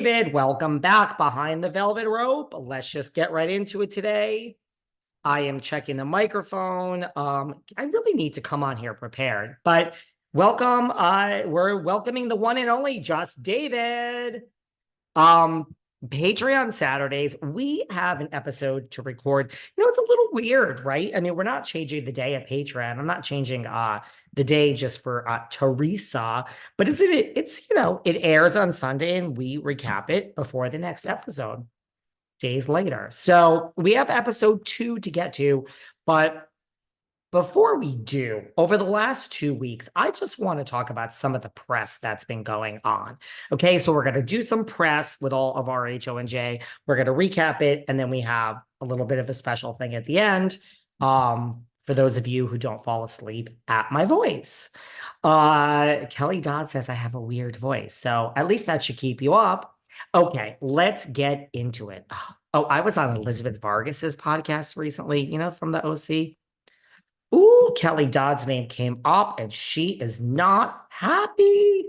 David, welcome back behind the velvet rope. Let's just get right into it today. I am checking the microphone. I really need to come on here prepared, but welcome. We're welcoming the one and only Just David. Patreon Saturdays, we have an episode to record. It's a little weird, right? I mean, we're not changing the day of Patreon. I'm not changing the day just for Teresa, but it airs on Sunday and we recap it before the next episode days later. So we have episode 2 to get to, but before we do, over the last 2 weeks, I just want to talk about some of the press that's been going on. Okay, so we're going to do some press with all of RHONJ. We're going to recap it, and then we have a little bit of a special thing at the end for those of you who don't fall asleep at my voice. Kelly Dodd says I have a weird voice, so at least that should keep you up. Okay, let's get into it. Oh, I was on Elizabeth Vargas's podcast recently, from the OC. Ooh, Kelly Dodd's name came up and she is not happy.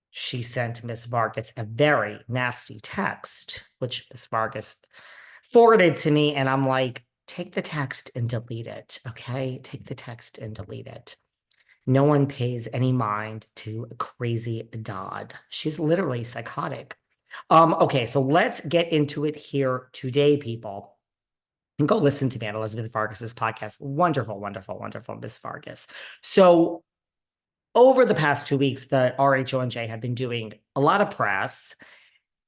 She sent Miss Vargas a very nasty text, which Miss Vargas forwarded to me. And I'm like, take the text and delete it. Okay, take the text and delete it. No one pays any mind to crazy Dodd. She's literally psychotic. Okay, so let's get into it here today, people. And go listen to me on Elizabeth Vargas's podcast. Wonderful, wonderful, wonderful, Miss Vargas. So over the past 2 weeks, the RHONJ have been doing a lot of press.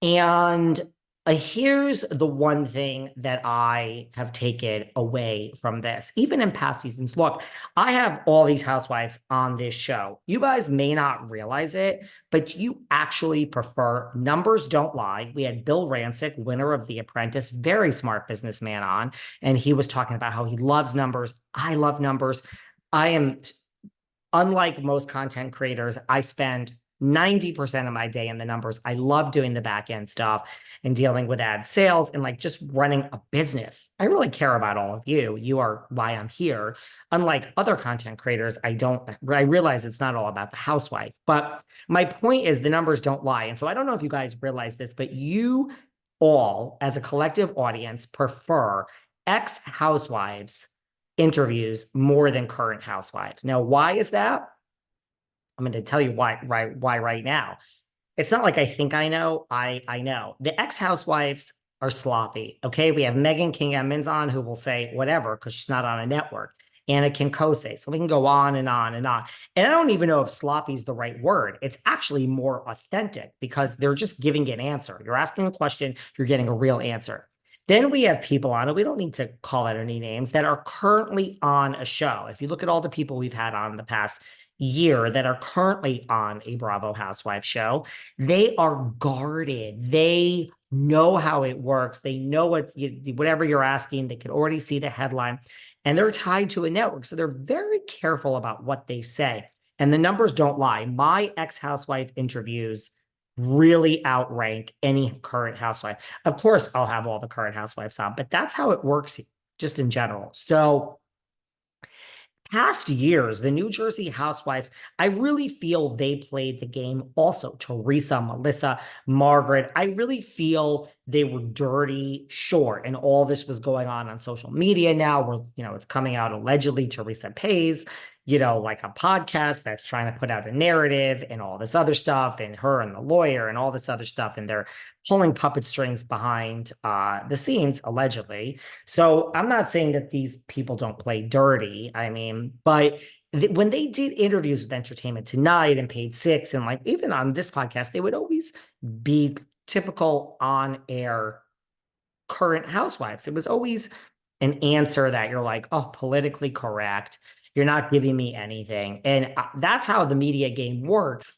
And here's the one thing that I have taken away from this, even in past seasons. Look, I have all these housewives on this show. You guys may not realize it, but you actually prefer numbers don't lie. We had Bill Rancic, winner of The Apprentice, very smart businessman on, and he was talking about how he loves numbers. I love numbers. I am, unlike most content creators, I spend 90% of my day in the numbers. I love doing the back end stuff and dealing with ad sales and just running a business. I really care about all of you. You are why I'm here. Unlike other content creators, I realize it's not all about the housewife, but my point is the numbers don't lie. And so I don't know if you guys realize this, but you all as a collective audience prefer ex-housewives interviews more than current housewives. Now, why is that? I'm going to tell you why right now. It's not like I think I know. I know. The ex-housewives are sloppy. Okay. We have Megan King Emmons on who will say whatever because she's not on a network. Anna Kinkose. So we can go on and on and on. And I don't even know if sloppy is the right word. It's actually more authentic because they're just giving an answer. You're asking a question, you're getting a real answer. Then we have people on it. We don't need to call out any names that are currently on a show. If you look at all the people we've had on in the past year that are currently on a Bravo Housewives show, they are guarded. They know how it works. They know whatever you're asking, they can already see the headline, and they're tied to a network. So they're very careful about what they say. And the numbers don't lie. My ex-housewife interviews really outrank any current housewife. Of course, I'll have all the current housewives on, but that's how it works just in general. So past years, the New Jersey housewives, I really feel they played the game also. Teresa, Melissa, Margaret, I really feel they were dirty, short, and all this was going on social media now where, it's coming out allegedly Teresa pays, like a podcast that's trying to put out a narrative and all this other stuff and her and the lawyer and all this other stuff. And they're pulling puppet strings behind the scenes, allegedly. So I'm not saying that these people don't play dirty. I mean, but when they did interviews with Entertainment Tonight and Page Six, and even on this podcast, they would always be typical on-air current housewives. It was always an answer that you're like, oh, politically correct. You're not giving me anything. And that's how the media game works.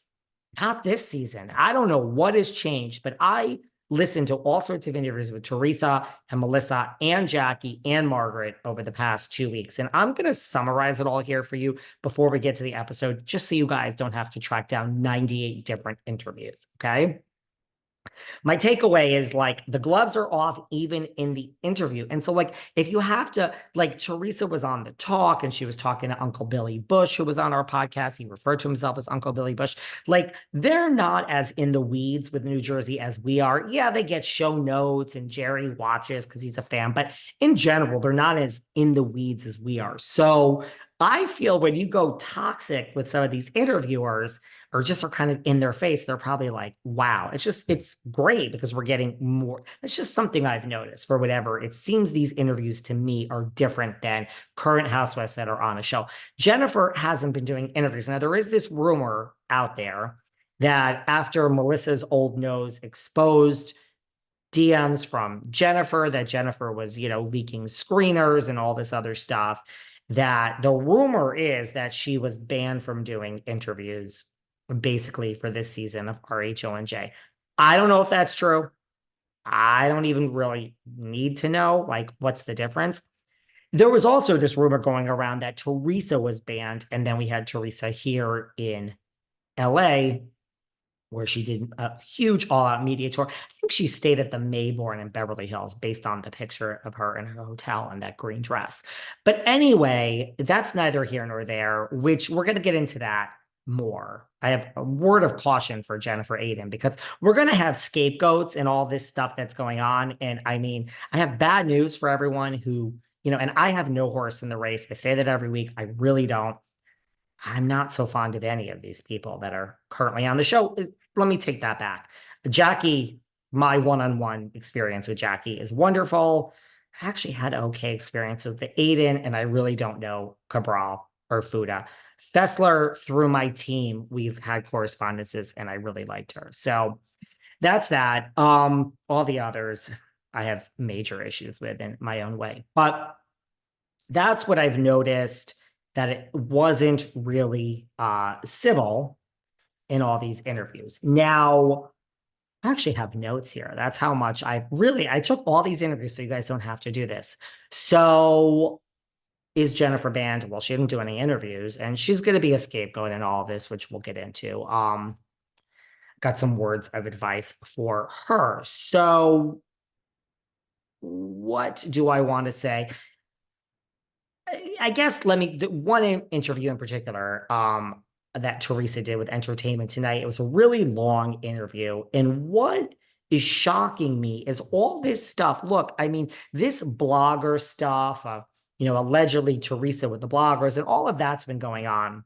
Not this season. I don't know what has changed, but I listened to all sorts of interviews with Teresa and Melissa and Jackie and Margaret over the past 2 weeks. And I'm going to summarize it all here for you before we get to the episode, just so you guys don't have to track down 98 different interviews. Okay. My takeaway is like the gloves are off even in the interview. And so, like, if you have to, like, Teresa was on the talk and she was talking to Uncle Billy Bush, who was on our podcast. He referred to himself as Uncle Billy Bush. Like, they're not as in the weeds with New Jersey as we are. Yeah, they get show notes and Jerry watches because he's a fan, but in general, they're not as in the weeds as we are. So, I feel when you go toxic with some of these interviewers, or just are kind of in their face, they're probably like, wow, it's great because we're getting more. It's just something I've noticed for whatever. It seems these interviews to me are different than current housewives that are on a show. Jennifer hasn't been doing interviews. Now, there is this rumor out there that after Melissa's old nose exposed DMs from Jennifer, that Jennifer was, leaking screeners and all this other stuff, that the rumor is that she was banned from doing interviews basically for this season of RHONJ. I don't know if that's true. I don't even really need to know, like, what's the difference. There was also this rumor going around that Teresa was banned, and then we had Teresa here in LA, where she did a huge all-out media tour. I think she stayed at the Mayborn in Beverly Hills based on the picture of her in her hotel in that green dress. But anyway, that's neither here nor there, which we're going to get into that more. I have a word of caution for Jennifer Aydin because we're going to have scapegoats and all this stuff that's going on. And I mean, I have bad news for everyone who, and I have no horse in the race. I say that every week. I really don't. I'm not so fond of any of these people that are currently on the show. Let me take that back. Jackie, my one-on-one experience with Jackie is wonderful. I actually had an okay experience with the Aydin, and I really don't know Cabral or Fuda. Fessler, through my team, we've had correspondences, and I really liked her. So that's that. All the others I have major issues with in my own way. But that's what I've noticed, that it wasn't really civil in all these interviews. Now, I actually have notes here. That's how much I took all these interviews so you guys don't have to do this. So is Jennifer banned? Well, she didn't do any interviews, and she's going to be a scapegoat in all of this, which we'll get into. Got some words of advice for her. So what do I want to say? I guess the one interview in particular that Teresa did with Entertainment Tonight, it was a really long interview. And what is shocking me is all this stuff. Look, I mean, this blogger stuff, allegedly Teresa with the bloggers, and all of that's been going on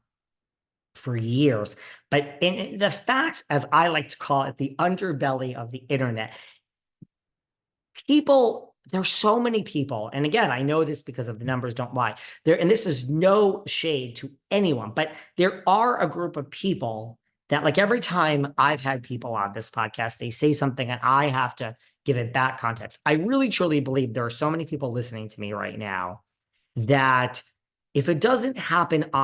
for years. But in the facts, as I like to call it, the underbelly of the internet, there's so many people, and again, I know this because of the numbers don't lie there, and this is no shade to anyone, but there are a group of people that, like, every time I've had people on this podcast, they say something and I have to give it back context. I really truly believe there are so many people listening to me right now that if it doesn't happen